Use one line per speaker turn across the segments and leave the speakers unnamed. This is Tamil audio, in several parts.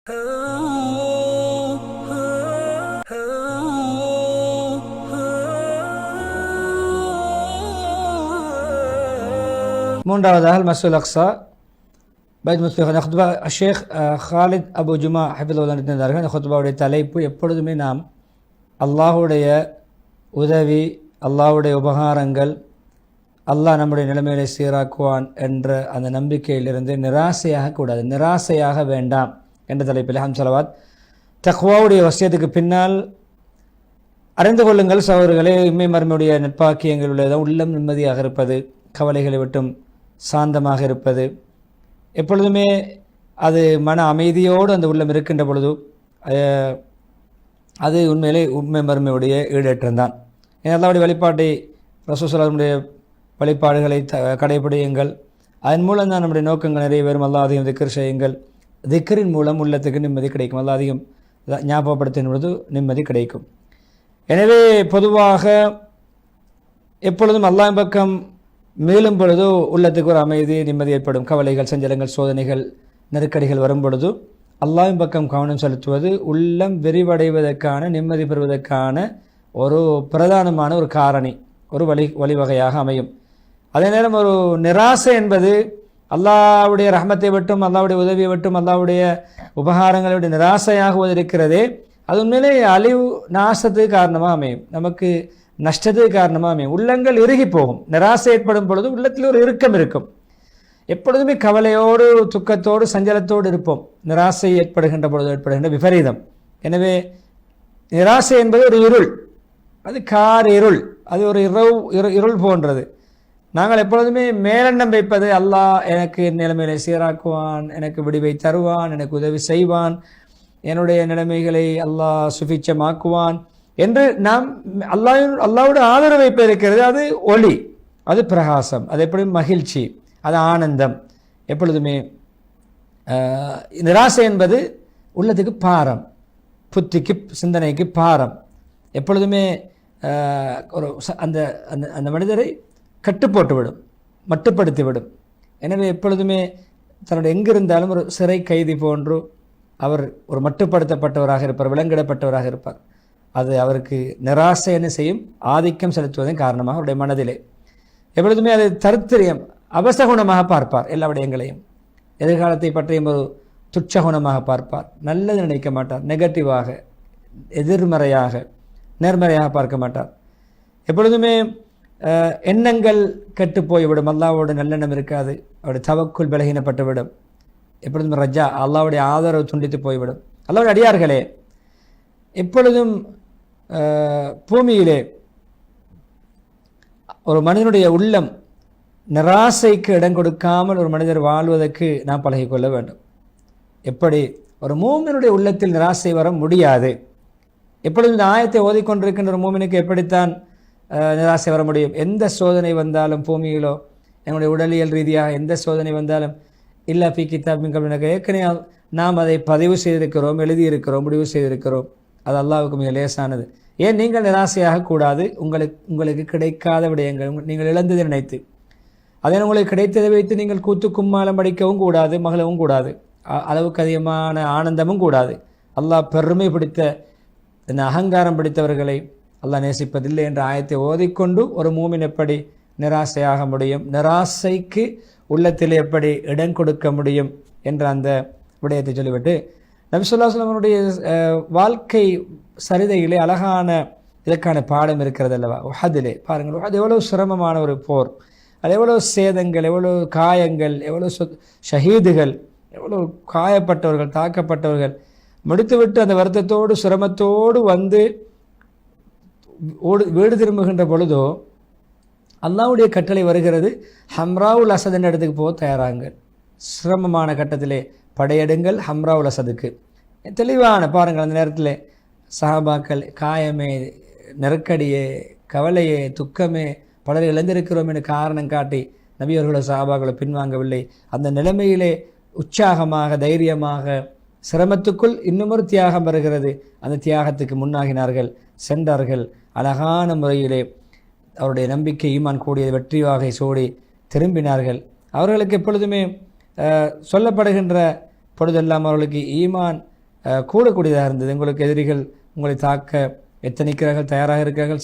மூன்றாவதாக மஸ்ஜிதுல் அக்ஸா பைத் முஸ்லிம் ஹுத்பா ஷேக் ஹாலித் அபு ஜுமா ஹபிதுல்லா இருந்தார்கள். அந்த ஹுத்பாவுடைய தலைப்பு எப்பொழுதுமே நாம் அல்லாஹுடைய உதவி, அல்லாஹுடைய உபகாரங்கள், அல்லாஹ் நம்முடைய நிலைமைகளை சீராக்குவான் என்ற அந்த நம்பிக்கையிலிருந்து நிராசையாக கூடாது, நிராசையாக வேண்டாம் என்ற தலைப்பில் ஹம்சலவாத் தக்வாவுடைய வசியத்துக்கு பின்னால் அறிந்து கொள்ளுங்கள் சகோதரர்களே, இம்மை மறுமையுடைய நட்பாக்கியங்கள் உள்ளதான் உள்ளம் நிம்மதியாக இருப்பது, கவலைகளை விட்டும் சாந்தமாக இருப்பது, எப்பொழுதுமே அது மன அமைதியோடு அந்த உள்ளம் இருக்கின்ற பொழுது அது உண்மையிலே உண்மை மறுமையுடைய ஈடேற்றம்தான். அல்லாஹ்வுடைய வழிபாட்டை ரசூலுல்லாஹி ஸல்லல்லாஹு அலைஹி வஸல்லம் வழிபாடுகளை கடைபிடியுங்கள், அதன் மூலம் தான் நம்முடைய நோக்கங்கள் நிறைவேறும். அல்லாஹ் அதிகம் திக்ர் செய்யுங்கள், திக்ரின் மூலம் உள்ளத்துக்கு நிம்மதி கிடைக்கும். அல்லாஹ் அதிகம் ஞாபகப்படுத்தும் பொழுது நிம்மதி கிடைக்கும். எனவே பொதுவாக எப்பொழுதும் அல்லாஹ் பக்கம் மேலும் பொழுது உள்ளத்துக்கு ஒரு அமைதி, நிம்மதி ஏற்படும். கவலைகள், சஞ்சலங்கள், சோதனைகள், நெருக்கடிகள் வரும் பொழுது அல்லாஹ்வின் பக்கம் கவனம் செலுத்துவது உள்ளம் விரிவடைவதற்கான, நிம்மதி பெறுவதற்கான ஒரு பிரதானமான ஒரு காரணி, ஒரு வழிவகையாக அமையும். அதே நேரம் ஒரு நிராசை என்பது அல்லாஹ்வுடைய ரஹ்மத்தை விட்டும், அல்லாஹ்வுடைய உதவியை விட்டும், அல்லாஹ்வுடைய உபகாரங்களை விட்டு நிராசையாகுவது இருக்கிறதே, அது உண்மையிலே அழிவு நாசத்துக்கு காரணமாக அமையும், நமக்கு நஷ்டத்துக்கு காரணமாக அமையும். உள்ளங்கள் இறுகி போகும். நிராசை ஏற்படும் பொழுது உள்ளத்தில் ஒரு இறுக்கம் இருக்கும். எப்பொழுதுமே கவலையோடு, துக்கத்தோடு, சஞ்சலத்தோடு இருப்போம். நிராசை ஏற்படுகின்ற பொழுது ஏற்படுகின்ற விபரீதம். எனவே நிராசை என்பது ஒரு இருள், அது கார் இருள், அது ஒரு இருள் போன்றது. நாங்கள் எப்பொழுதுமே மேலெண்ணம் வைப்பது அல்லாஹ் எனக்கு நிலைமைகளை சீராக்குவான், எனக்கு விடிவை தருவான், எனக்கு உதவி செய்வான், என்னுடைய நிலைமைகளை அல்லாஹ் சுபிச்சமாக்குவான் என்று நாம் அல்லாஹ்வோட ஆதரவு வைப்ப இருக்கிறது. அது ஒளி, அது பிரகாசம், அது எப்படி மகிழ்ச்சி, அது ஆனந்தம். எப்பொழுதுமே நிராசை என்பது உள்ளத்துக்கு பாரம், புத்திக்கு, சிந்தனைக்கு பாரம். எப்பொழுதுமே ஒரு அந்த அந்த மனிதரை கட்டு போட்டுவிடும், மட்டுப்படுத்திவிடும். எனவே எப்பொழுதுமே தன்னுடைய எங்கிருந்தாலும் ஒரு சிறை கைதி போன்று அவர் ஒரு மட்டுப்படுத்தப்பட்டவராக இருப்பார், விலங்கிடப்பட்டவராக இருப்பார். அது அவருக்கு நிராசை என்ன செய்யும், ஆதிக்கம் செலுத்துவதன் காரணமாக அவருடைய மனதிலே எப்பொழுதுமே அது தரித்திரியம், அபசகுணமாக பார்ப்பார். எல்லா விடயங்களையும் எதிர்காலத்தை பற்றியும் ஒரு துச்சகுணமாக பார்ப்பார். நல்லது நினைக்க மாட்டார், நெகட்டிவாக, எதிர்மறையாக, நேர்மறையாக பார்க்க மாட்டார். எப்பொழுதுமே எண்ணங்கள் கெட்டு போய்விடும், அல்லாஹ்வோட நல்லெண்ணம் இருக்காது, அவருடைய தவக்குள் பலகீனப்பட்டுவிடும். எப்பொழுதும் ரஜா, அல்லாஹ்வுடைய ஆதரவு துண்டித்து போய்விடும். அல்லாஹ்வுடைய அடியார்களே, எப்பொழுதும் பூமியிலே ஒரு மனிதனுடைய உள்ளம் நிராசைக்கு இடம் கொடுக்காமல் ஒரு மனிதர் வாழ்வதற்கு நாம் பழகிக்கொள்ள வேண்டும். எப்படி ஒரு மூமினுடைய உள்ளத்தில் நிராசை வர முடியாது. எப்பொழுதும் இந்த ஆயத்தை ஓதிக்கொண்டிருக்கின்ற ஒரு மூமினுக்கு எப்படித்தான் நிராசை வர முடியும்? எந்த சோதனை வந்தாலும், பூமியிலோ எங்களுடைய உடலியல் ரீதியாக எந்த சோதனை வந்தாலும், இல்லா ஃபி கிதாபின் கப்லின், ஏற்கனவே நாம் அதை பதிவு செய்திருக்கிறோம், எழுதியிருக்கிறோம், முடிவு செய்திருக்கிறோம். அது அல்லாஹ்வுக்கு மிக லேசானது. ஏன் நீங்கள் நிராசையாக கூடாது? உங்களுக்கு கிடைக்காத விடயங்கள், நீங்கள் இழந்ததை நினைத்து, அதே உங்களுக்கு கிடைத்ததை வைத்து நீங்கள் கூத்து கும்மாலம் அடிக்கவும் கூடாது, மகளவும் கூடாது, அளவுக்கு அதிகமான ஆனந்தமும் கூடாது. அல்லாஹ் பெருமை பிடித்த, இந்த அகங்காரம் பிடித்தவர்களை அல்லாஹ் நேசிப்பதில்லை என்ற ஆயத்தை ஓதிக்கொண்டு ஒரு மூமின் எப்படி நிராசையாக முடியும், நிராசைக்கு உள்ளத்தில் எப்படி இடம் கொடுக்க முடியும் என்ற அந்த விடயத்தை சொல்லிவிட்டு, நபி ஸல்லல்லாஹு அலைஹி வஸல்லம் வாழ்க்கை சரிதையிலே அழகான இதற்கான பாடம் இருக்கிறது அல்லவா? உஹதிலே பாருங்கள், உஹத் எவ்வளவு சிரமமான ஒரு போர், அது எவ்வளவு சேதங்கள், எவ்வளவு காயங்கள், எவ்வளவு ஷஹீதுகள், எவ்வளவு காயப்பட்டவர்கள், தாக்கப்பட்டவர்கள், முடித்துவிட்டு அந்த வருத்தத்தோடு சிரமத்தோடு வந்து வீடு திரும்புகின்ற பொழுதோ அல்லாஹ்வுடைய கட்டளை வருகிறது, ஹம்ராவுல் அசத் என்ற இடத்துக்கு போக தயாராங்கள், சிரமமான கட்டத்திலே படையெடுங்கள் ஹம்ராவுல் அசதுக்கு. தெளிவான பாருங்கள், அந்த நேரத்தில் சஹாபாக்கள் காயமே, நெருக்கடியே, கவலையே, துக்கமே, பலரை இழந்திருக்கிறோம் என்று காரணம் காட்டி நபி அவர்களோட சஹாபாக்களை பின்வாங்கவில்லை. அந்த நிலைமையிலே உற்சாகமாக, தைரியமாக, சிரமத்துக்குள் இன்னுமொரு தியாகம் வருகிறது, அந்த தியாகத்துக்கு முன்னாகினார்கள், சென்றார்கள். அழகான முறையிலே அவருடைய நம்பிக்கை, ஈமான் கூடிய வெற்றி வாகை சூடி திரும்பினார்கள். அவர்களுக்கு எப்பொழுதுமே சொல்லப்படுகின்ற பொழுதெல்லாம் அவர்களுக்கு ஈமான் கூடக்கூடியதாக இருந்தது. உங்களுக்கு எதிரிகள் உங்களை தாக்க எத்தனிக்கிறார்கள், தயாராக இருக்கிறார்கள்,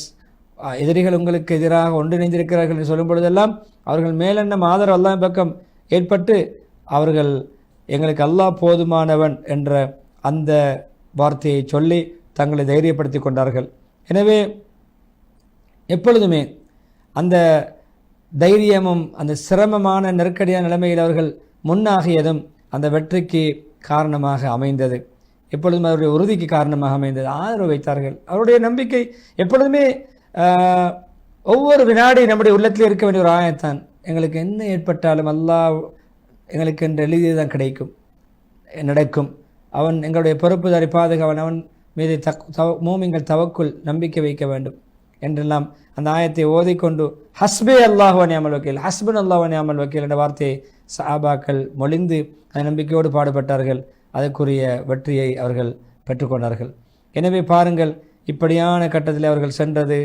எதிரிகள் உங்களுக்கு எதிராக ஒன்றிணைந்திருக்கிறார்கள் என்று சொல்லும் பொழுதெல்லாம் அவர்கள் மேலெண்ணம் ஆதரவு அல்லாஹ் பக்கம் ஏற்பட்டு அவர்கள் எங்களுக்கு அல்லாஹ் போதுமானவன் என்ற அந்த வார்த்தையை சொல்லி தங்களை தைரியப்படுத்தி கொண்டார்கள். எனவே எப்பொழுதுமே அந்த தைரியமும் அந்த சிரமமான நெருக்கடியான நிலைமையில் அவர்கள் முன்னாகியதும் அந்த வெற்றிக்கு காரணமாக அமைந்தது. எப்பொழுதும் அவருடைய உறுதிக்கு காரணமாக அமைந்தது. ஆதரவு வைத்தார்கள். அவருடைய நம்பிக்கை எப்பொழுதுமே ஒவ்வொரு வினாடி நம்முடைய உள்ளத்தில் இருக்க வேண்டிய ஒரு ஆயத்தான். எங்களுக்கு என்ன ஏற்பட்டாலும் அல்லாஹ் எங்களுக்கு என்று எழுதியதான் கிடைக்கும், நடக்கும். அவன் எங்களுடைய பொறுப்புதாரி பாதுகாவன், அவன் மீது மூமின்கள் தவக்குள் நம்பிக்கை வைக்க வேண்டும் என்றெல்லாம் அந்த ஆயத்தை ஓதிக்கொண்டு ஹஸ்பே அல்லாஹ் வ நிஅமல் வக்கீல், ஹஸ்பன் அல்லாஹ் வ நிஅமல் வக்கீல் என்ற வார்த்தையை சஹாபாக்கள் மொழிந்து அந்த நம்பிக்கையோடு பாடுபட்டார்கள். அதற்குரிய வெற்றியை அவர்கள் பெற்றுக்கொண்டார்கள். எனவே பாருங்கள், இப்படியான கட்டத்தில் அவர்கள் சென்றது,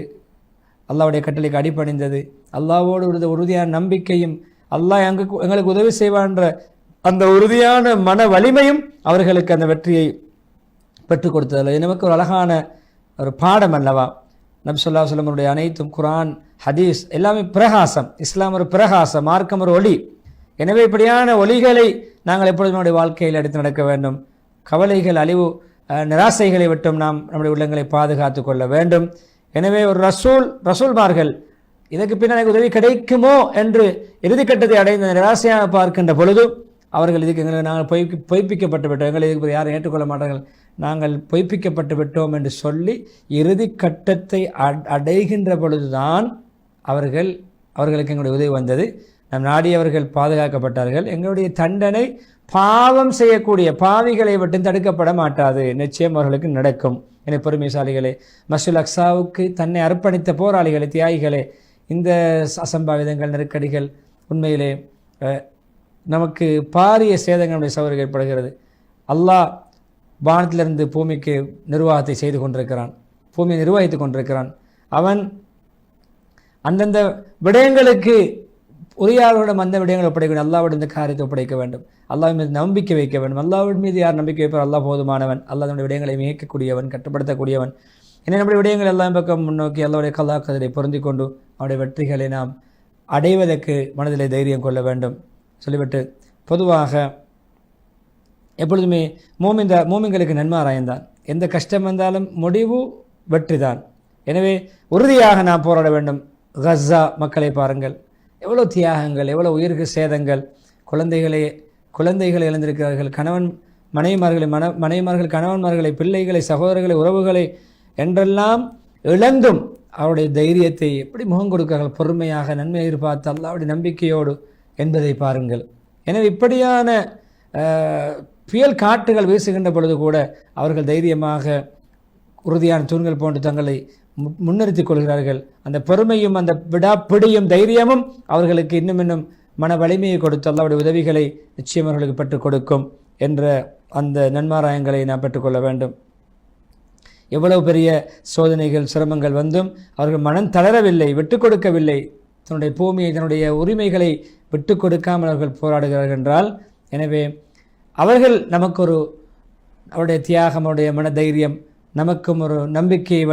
அல்லாஹ்வுடைய கட்டளைக்கு அடிபணிந்தது, அல்லாஹ்வோடு உறுதியான நம்பிக்கையும் அல்லாஹ் எங்களுக்கு உதவி செய்வான்ற அந்த உறுதியான மன வலிமையும் அவர்களுக்கு அந்த வெற்றியை பெற்றுக் கொடுத்ததில்லை. இது நமக்கு ஒரு அழகான ஒரு பாடம் அல்லவா? நபி ஸல்லல்லாஹு அலைஹி வஸல்லம் அனைத்தும் குர்ஆன், ஹதீஸ் எல்லாமே பிரகாசம். இஸ்லாம் ஒரு பிரகாசம், மார்க்கம் ஒரு ஒளி. எனவே இப்படியான ஒளிகளை நாங்கள் எப்பொழுதும் நம்முடைய வாழ்க்கையில் எடுத்து நடக்க வேண்டும். கவலைகள், அழிவு, நிராசைகளை விட்டும் நாம் நம்முடைய உள்ளங்களை பாதுகாத்து கொள்ள வேண்டும். எனவே ஒரு ரசூல்மார்கள் இதற்கு பின்னால் உதவி கிடைக்குமோ என்று இறுதிக்கட்டத்தை அடைந்த நிராசையாக பார்க்கின்ற பொழுது அவர்கள் இதுக்கு நாங்கள் பொய்ப்பிக்கப்பட்டு விட்டோம், எங்களை இதுக்கு யாரும் ஏற்றுக்கொள்ள மாட்டார்கள், நாங்கள் பொய்ப்பிக்கப்பட்டு விட்டோம் என்று சொல்லி இறுதி கட்டத்தை அடைகின்ற பொழுதுதான் அவர்களுக்கு எங்களுடைய உதவி வந்தது. நம் நாடியவர்கள் பாதுகாக்கப்பட்டார்கள். எங்களுடைய தண்டனை பாவம் செய்யக்கூடிய பாவிகளை விட்டு தடுக்கப்பட மாட்டாது, நிச்சயம் அவர்களுக்கு நடக்கும். என பெருமைசாலிகளே, மஸ்ஜிதுல் அக்ஸாவுக்கு தன்னை அர்ப்பணித்த போராளிகளே, தியாகிகளே, இந்த அசம்பாவிதங்கள், நெருக்கடிகள் உண்மையிலே நமக்கு பாரிய சேதங்களுடைய சவறு ஏற்படுகிறது. அல்லாஹ் வானத்திலிருந்து பூமிக்கு நிர்வாகத்தை செய்து கொண்டிருக்கிறான், பூமியை நிர்வகித்து கொண்டிருக்கிறான். அவன் அந்தந்த விடயங்களுக்கு உரியாளர்களிடம் அந்த விடயங்களை ஒப்படைக்க வேண்டும். அல்லாஹ்விடம் இந்த காரியத்தை ஒப்படைக்க வேண்டும். அல்லாஹ் மீது நம்பிக்கை வைக்க வேண்டும். அல்லாஹ்வின் மீது யார் நம்பிக்கை வைப்பார்? அல்லாஹ் போதுமானவன். அல்லாஹ் நம்முடைய விடயங்களை இயக்கக்கூடியவன், கட்டுப்படுத்தக்கூடியவன். எனவே நம்முடைய விடயங்கள் எல்லாம் பக்கம் முன்னோக்கி அல்லாஹ்வுடைய கலா கதிரை பொருந்தி கொண்டு அவருடைய வெற்றிகளை நாம் அடைவதற்கு மனதிலே தைரியம் கொள்ள வேண்டும் சொல்லிவிட்டு, பொதுவாக எப்பொழுதுமே மூமின்களுக்கு நன்மாராயம்தான். எந்த கஷ்டம் வந்தாலும் முடிவு வெற்றி தான். எனவே உறுதியாக நாம் போராட வேண்டும். கஸா மக்களை பாருங்கள், எவ்வளோ தியாகங்கள், எவ்வளோ உயிருக்கு சேதங்கள். குழந்தைகளை இழந்திருக்கிறார்கள். மனைவிமார்கள் கணவன்மார்களை, பிள்ளைகளை, சகோதரர்களை, உறவுகளை என்றெல்லாம் இழந்தும் அவருடைய தைரியத்தை எப்படி முகம் கொடுக்கிறார்கள், பொறுமையாக, நன்மை எதிர்பார்த்து அல்லாஹ்வுடைய நம்பிக்கையோடு என்பதை பாருங்கள். எனவே இப்படியான புயல் காற்றுகள் வீசுகின்ற பொழுது கூட அவர்கள் தைரியமாக உறுதியான தூண்கள் போன்று தங்களை முன்னிறுத்திக் கொள்கிறார்கள். அந்த பொறுமையும் அந்த விடாப்பிடியும் தைரியமும் அவர்களுக்கு இன்னும் மன வலிமையை கொடுத்து அல்லாஹ்வுடைய உதவிகளை நிச்சயம் அவர்களுக்கு பெற்றுக் கொடுக்கும் என்ற அந்த நன்மாராயங்களை நாம் பெற்றுக்கொள்ள வேண்டும். எவ்வளவு பெரிய சோதனைகள், சிரமங்கள் வந்தும் அவர்கள் மனம் தளரவில்லை, விட்டுக் கொடுக்கவில்லை. தன்னுடைய பூமியை, தன்னுடைய உரிமைகளை விட்டுக் கொடுக்காமல் அவர்கள் போராடுகிறார்கள் என்றால், எனவே அவர்கள் நமக்கு அவருடைய தியாகம், அவருடைய மன தைரியம் நமக்கும் ஒரு நம்பிக்கையை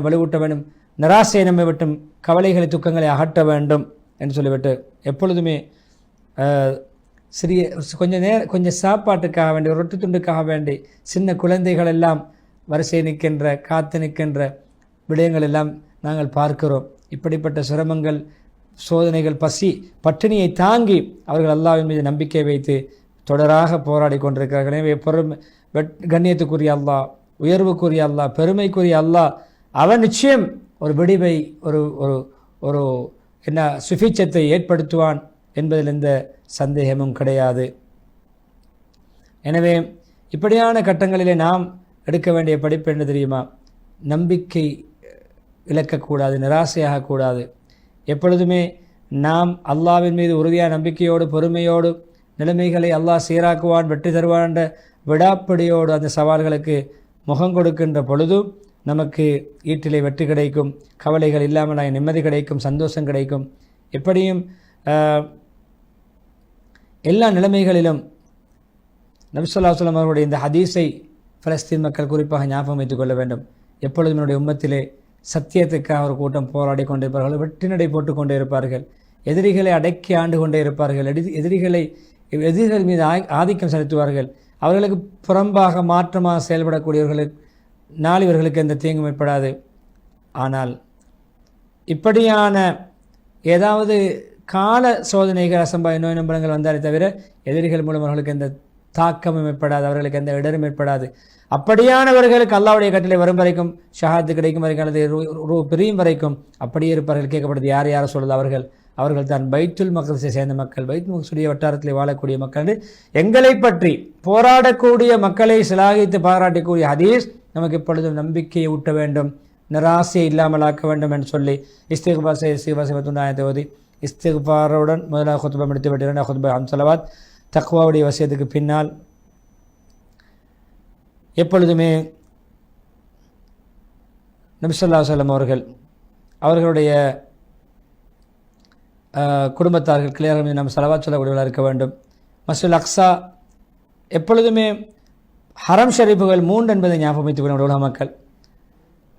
வலுவூட்ட வேண்டும். நிராசையை நம்மை விட்டும் கவலைகளை, துக்கங்களை அகற்ற வேண்டும் என்று சொல்லிவிட்டு, எப்பொழுதுமே கொஞ்சம் சாப்பாட்டுக்காக வேண்டி, ஒரு ரொட்டி துண்டுக்காக வேண்டி சின்ன குழந்தைகள் எல்லாம் வரிசை காத்து நிற்கின்ற விடயங்கள் எல்லாம் நாங்கள் பார்க்கிறோம். இப்படிப்பட்ட சிரமங்கள், சோதனைகள், பசி, பட்டினியை தாங்கி அவர்கள் அல்லாஹ்வின் மீது நம்பிக்கை வைத்து தொடராக போராடி கொண்டிருக்கிறார்கள். எனவே கண்ணியத்துக்குரிய அல்லாஹ், உயர்வுக்குரிய அல்லாஹ், பெருமைக்குரிய அல்லாஹ், அவன் நிச்சயம் ஒரு விடிவை, ஒரு சுபிட்சத்தை ஏற்படுத்துவான் என்பதில் எந்த சந்தேகமும் கிடையாது. எனவே இப்படியான கட்டங்களிலே நாம் எடுக்க வேண்டிய படிப்பு என்ன தெரியுமா? நம்பிக்கை இழக்கக்கூடாது, நிராசையாகக்கூடாது. எப்பொழுதுமே நாம் அல்லாஹ்வின் மீது உறுதியான நம்பிக்கையோடு, பொறுமையோடு, நிலைமைகளை அல்லாஹ் சீராக்குவான், வெற்றி தருவான் என்ற விடாப்பிடியோடு அந்த சவால்களுக்கு முகம் கொடுக்கின்ற பொழுது நமக்கு ஈட்டிலே வெற்றி கிடைக்கும், கவலைகள் இல்லாமல் நிம்மதி கிடைக்கும், சந்தோஷம் கிடைக்கும். எப்படியும் எல்லா நிலைமைகளிலும் நபி ஸல்லல்லாஹு அலைஹி வஸல்லம் அவர்களுடைய இந்த ஹதீஸை பலஸ்தீன் மக்கள் குறிப்பாக ஞாபகம் வைத்துக் கொள்ள வேண்டும். எப்பொழுதும் என்னுடைய உம்மத்திலே சத்தியத்துக்காக ஒரு கூட்டம் போராடி கொண்டிருப்பார்கள், வெற்றிநடை போட்டு கொண்டே இருப்பார்கள், எதிரிகளை அடக்கி ஆண்டு கொண்டே இருப்பார்கள், எதிரிகள் மீது ஆதிக்கம் செலுத்துவார்கள். அவர்களுக்கு புறம்பாக மாற்றமாக செயல்படக்கூடியவர்களுக்கு நாளிவர்களுக்கு எந்த தீங்கும் ஏற்படாது. ஆனால் இப்படியான ஏதாவது கால சோதனைகள் அசம்பாய நோய் நம்பலங்கள் வந்தாலே தவிர எதிரிகள் மூலம் அவர்களுக்கு எந்த தாக்கமும் ஏற்படாது, அவர்களுக்கு எந்த இடரும் ஏற்படாது. அப்படியானவர்களுக்கு அல்லாஹ்வுடைய கட்டளை வரும் வரைக்கும், ஷஹாத்து கிடைக்கும் வரைக்கும், அல்லது பிரியும் வரைக்கும் அப்படியே இருப்பார்கள். கேட்கப்படுது யார் யாரை சொல்லுது? அவர்கள் தான் பைத்துல் மக்தஸை சேர்ந்த மக்கள், பைத்துல் மக்தஸுடைய வட்டாரத்தில் வாழக்கூடிய மக்கள். எங்களை பற்றி போராடக்கூடிய மக்களை சிலாகித்து பாராட்டக்கூடிய ஹதீஸ் நமக்கு இப்பொழுதும் நம்பிக்கையை ஊட்ட வேண்டும், நிராசையை இல்லாமல் ஆக்க வேண்டும் என்று சொல்லி இஸ்திக்பார் செய்வத்துண்டாயத்தை ஓதி இஸ்திக்பாருடன் முதலாக குத்பா முடித்து விட்டு குத்பா ஹம்சலவாத் தக்வாவுடைய வசியத்துக்கு பின்னால் எப்பொழுதுமே நபி ஸல்லல்லாஹு அலைஹி வஸல்லம் அவர்களுடைய குடும்பத்தார்கள் கிளியர்கள் மீது நம்ம ஸலவாத் சொல்லக்கூடியவர்களாக இருக்க வேண்டும். மஸ்ஜிதுல் அக்ஸா எப்பொழுதுமே ஹரம் ஷரீஃபுகள் 3 என்பதை ஞாபகம் வைத்துக் கொள்ள உலக மக்கள்.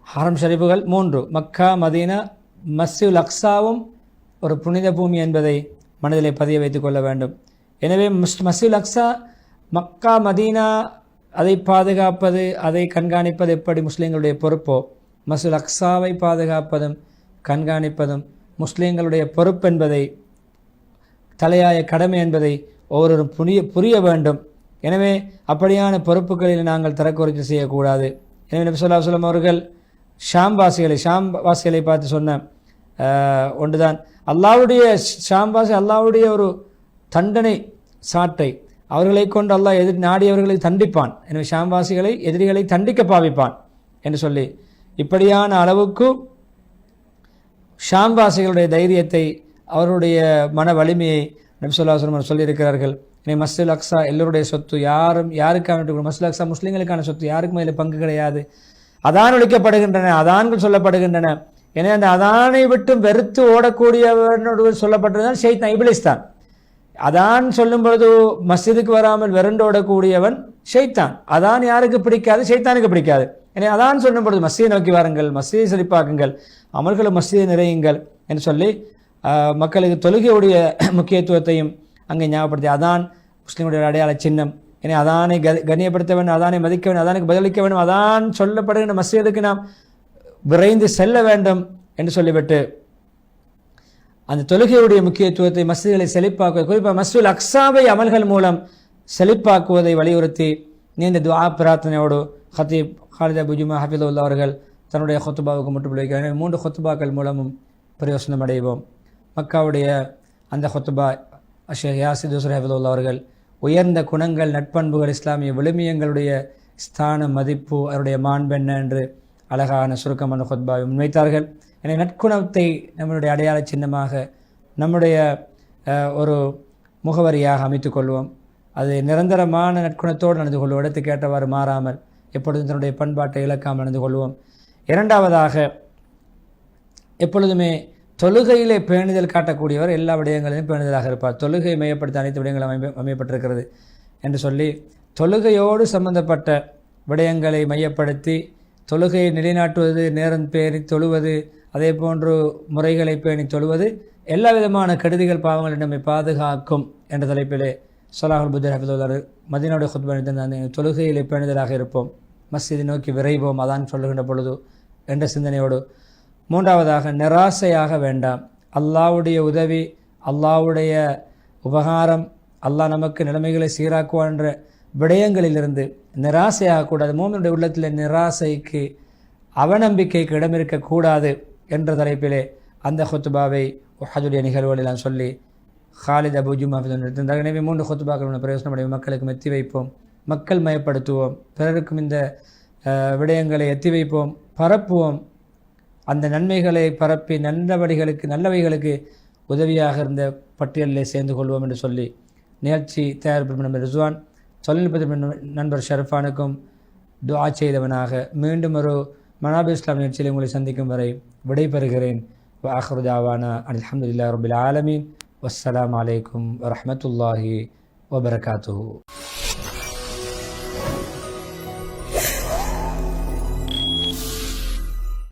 ஹரம் ஷரீஃபுகள் 3, மக்கா, மதீனா, மஸ்ஜிதுல் அக்ஸாவும் ஒரு புனித பூமி என்பதை மனதிலே பதிய வைத்துக் கொள்ள வேண்டும். எனவே மஸ்ஜிதுல் அக்ஸா, மக்கா, மதீனா அதை பாதுகாப்பது, அதை கண்காணிப்பது எப்படி முஸ்லீம்களுடைய பொறுப்போ, மஸ்ஜிதுல் அக்ஸாவை பாதுகாப்பதும் கண்காணிப்பதும் முஸ்லீம்களுடைய பொறுப்பு என்பதை, தலையாய கடமை என்பதை ஒவ்வொருவரும் புரிய வேண்டும். எனவே அப்படியான பொறுப்புகளில் நாங்கள் தரக்குறைச்சி செய்யக்கூடாது. எனவே நபி ஸல்லல்லாஹு அலைஹி வஸல்லம் அவர்கள் ஷாம் வாசிகளை பார்த்து சொன்ன ஒன்றுதான், அல்லாஹ்வுடைய ஒரு தண்டனை சாட்டை அவர்களை கொண்டு அல்லாஹ் நாடியவர்களை தண்டிப்பான். எனவே ஷாம்வாசிகளை எதிரிகளை தண்டிக்க பாவிப்பான் என்று சொல்லி இப்படியான அளவுக்கு ஷாம்வாசிகளுடைய தைரியத்தை, அவருடைய மன வலிமையை நபி ஸல்லல்லாஹு அலைஹி வஸல்லம் சொல்லியிருக்கிறார்கள். எனவே மஸ்ஜிதுல் அக்ஸா எல்லோருடைய சொத்து, யாருக்கான மஸ்ஜிதுல் அக்ஸா முஸ்லீம்களுக்கான சொத்து, யாருக்கும் அதில் பங்கு கிடையாது. அதான் ஒழிக்கப்படுகின்றன, அதான்கள் சொல்லப்படுகின்றன. எனவே அந்த அதானை விட்டு வெறுத்து ஓடக்கூடியவனோடு சொல்லப்பட்டதுதான் ஷைத்தான், இப்லீஸ் தான். அதான் சொல்லும் பொழுது மஸ்ஜிதுக்கு வராமல் விரண்டோடக்கூடியவன் ஷைத்தான். அதான் யாருக்கு பிடிக்காது? ஷைத்தானுக்கு பிடிக்காது. எனவே அதான் சொல்லும் பொழுது மஸ்ஜிதை நோக்கி வாருங்கள், மஸ்ஜிதை செழிப்பாக்குங்கள், அமல்களும் மஸ்ஜிதை நிறையுங்கள் என்று சொல்லி மக்களுக்கு தொழுகையுடைய முக்கியத்துவத்தையும் அங்கே ஞாபகப்படுத்தி, அதான் முஸ்லீமுடைய அடையாள சின்னம். எனவே அதானை கண்ணியப்படுத்த வேண்டும், அதானை மதிக்க வேண்டும், அதானுக்கு பதிலளிக்க வேண்டும், அதான் சொல்லப்படுகின்ற மஸ்ஜிதுக்கு நாம் விரைந்து செல்ல வேண்டும் என்று சொல்லிவிட்டு அந்த தொழுகையுடைய முக்கியத்துவத்தை, மஸ்ஜிதுகளை செழிப்பாக்குவது, குறிப்பாக மஸ்ஜிதுல் அக்ஸாவை அமல்கள் மூலம் செழிப்பாக்குவதை வலியுறுத்தி நீண்ட துஆ பிரார்த்தனையோடு ஹத்தீப் ஹாலித் அபு ஜுமா ஹஃபிதுல்லாஹ் அவர்கள் தன்னுடைய ஹுத்பாவுக்கு முற்றுப்புள்ளி வைக்கிறார். 3 ஹுத்பாக்கள் மூலமும் பிரயோசனம் அடைவோம். மக்காவுடைய அந்த ஹுத்பா ஷேக் யாசிர் யூசுப் ஹஃபிதுல்லாஹ் அவர்கள் உயர்ந்த குணங்கள், நட்பண்புகள், இஸ்லாமிய விழுமியங்களுடைய ஸ்தான மதிப்பு, அவருடைய மாண்பென்ன என்று அழகான சுருக்கமான ஹுத்பாவை முன்வைத்தார்கள். எனவே நற்குணத்தை நம்மளுடைய அடையாள சின்னமாக, நம்முடைய ஒரு முகவரியாக அமைத்துக் கொள்வோம். அது நிரந்தரமான நற்குணத்தோடு நடந்து கொள்வோம், இடத்துக்கு ஏற்றவாறு மாறாமல் எப்பொழுதும் தன்னுடைய பண்பாட்டை இழக்காமல் நடந்து கொள்வோம். 2வதாக, எப்பொழுதுமே தொழுகையிலே பேணுதல் காட்டக்கூடியவர் எல்லா விடயங்களிலும் பேணுதலாக இருப்பார். தொழுகை மையப்படுத்த அனைத்து விடயங்களும் அமையப்பட்டிருக்கிறது என்று சொல்லி தொழுகையோடு சம்பந்தப்பட்ட விடயங்களை மையப்படுத்தி தொழுகையை நிலைநாட்டுவது, நேரம் பேணி தொழுவது, அதே போன்று முறைகளை பேணி தொழுவது எல்லா விதமான கெடுதிகள் பாவங்கள் நம்மை பாதுகாக்கும் என்ற தலைப்பிலே ஸலாஹுல் புத்தர் ஹஃபிதுல்லாஹ் மதீனாவுடைய ஹுத்பா தொழுகையிலே பேணுதலாக இருப்போம், மஸ்ஜிதை நோக்கி விரைவோம் அதான் சொல்லுகின்ற பொழுது என்ற சிந்தனையோடு. 3வதாக, நிராசையாக வேண்டாம். அல்லாஹ்வுடைய உதவி, அல்லாஹ்வுடைய உபகாரம், அல்லாஹ் நமக்கு நிலைமைகளை சீராக்குவான் என்ற விடயங்களிலிருந்து நிராசையாகக்கூடாது. மோமினுடைய உள்ளத்தில் நிராசைக்கு, அவநம்பிக்கைக்கு இடம் இருக்கக்கூடாது என்ற தலைப்பிலே அந்த ஹுத்பாவை உஹதுடைய நிகழ்வுகளில் நான் சொல்லி ஹாலித் அபு ஜுமா நிறுத்தினார். எனவே 3 ஹுத்பாக்கள் பிரயோசனப்படைய மக்களுக்கு எத்தி வைப்போம், மக்கள் மயப்படுத்துவோம், பிறருக்கும் இந்த விடயங்களை எத்தி வைப்போம், பரப்புவோம். அந்த நன்மைகளை பரப்பி நல்லவைகளுக்கு உதவியாக இருந்த பட்டியலில் சேர்ந்து கொள்வோம் என்று சொல்லி நிகழ்ச்சி தயாரிப்பு நண்பர் ரிஸ்வான், தொழில்நுட்ப நண்பர் ஷரஃபானுக்கும் துஆ செய்தவனாக மீண்டும் ஒரு மனாபிர் இஸ்லாம் நிகழ்ச்சியில் உங்களை சந்திக்கும் வரை விடைபெறுகிறேன். وآخر دعوانا أن الحمد لله رب العالمين والسلام عليكم ورحمة الله وبركاته.